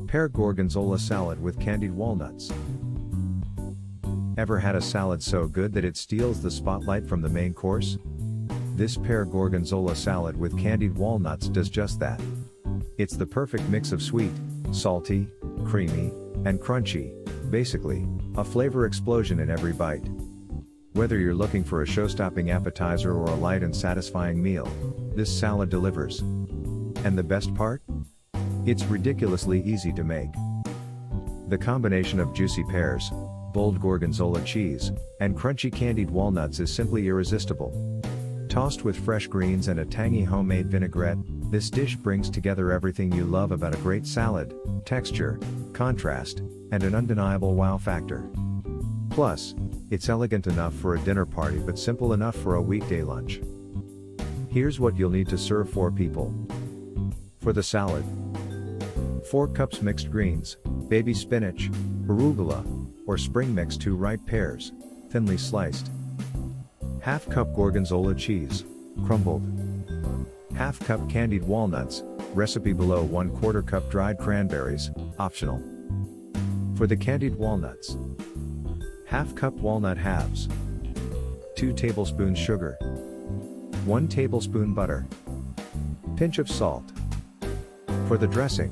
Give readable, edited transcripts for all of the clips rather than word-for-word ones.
Pear Gorgonzola Salad with Candied Walnuts. Ever had a salad so good that it steals the spotlight from the main course? This Pear Gorgonzola Salad with Candied Walnuts does just that. It's the perfect mix of sweet, salty, creamy, and crunchy, basically, a flavor explosion in every bite. Whether you're looking for a show-stopping appetizer or a light and satisfying meal, this salad delivers. And the best part? It's ridiculously easy to make. The combination of juicy pears, bold gorgonzola cheese, and crunchy candied walnuts is simply irresistible. Tossed with fresh greens and a tangy homemade vinaigrette, this dish brings together everything you love about a great salad: texture, contrast, and an undeniable wow factor. Plus, it's elegant enough for a dinner party but simple enough for a weekday lunch. Here's what you'll need to serve 4 people. For the salad: 4 cups mixed greens, baby spinach, arugula, or spring mix, 2 ripe pears, thinly sliced. Half cup gorgonzola cheese, crumbled. Half cup candied walnuts, recipe below. 1/4 cup dried cranberries, optional. For the candied walnuts: half cup walnut halves, 2 tablespoons sugar, 1 tablespoon butter, pinch of salt. For the dressing: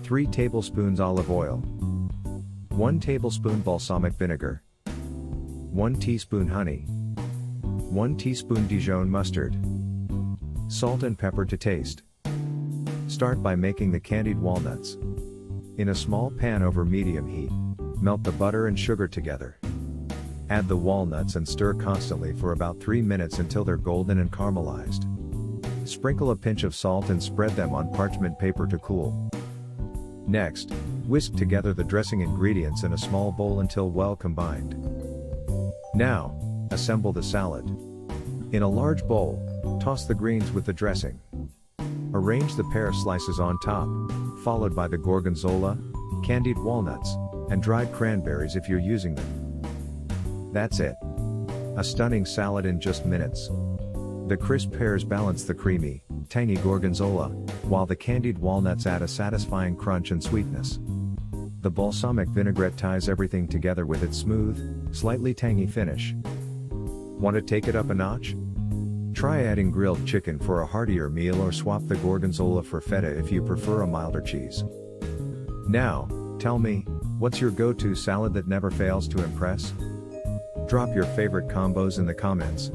3 tablespoons olive oil, 1 tablespoon balsamic vinegar, 1 teaspoon honey, 1 teaspoon Dijon mustard, salt and pepper to taste. Start by making the candied walnuts. In a small pan over medium heat, melt the butter and sugar together. Add the walnuts and stir constantly for about 3 minutes until they're golden and caramelized. Sprinkle a pinch of salt and spread them on parchment paper to cool. Next, whisk together the dressing ingredients in a small bowl until well combined. Now, assemble the salad. In a large bowl, toss the greens with the dressing. Arrange the pear slices on top, followed by the gorgonzola, candied walnuts, and dried cranberries if you're using them. That's it. A stunning salad in just minutes. The crisp pears balance the creamy, tangy gorgonzola, while the candied walnuts add a satisfying crunch and sweetness. The balsamic vinaigrette ties everything together with its smooth, slightly tangy finish. Want to take it up a notch? Try adding grilled chicken for a heartier meal, or swap the gorgonzola for feta if you prefer a milder cheese. Now, tell me, what's your go-to salad that never fails to impress? Drop your favorite combos in the comments.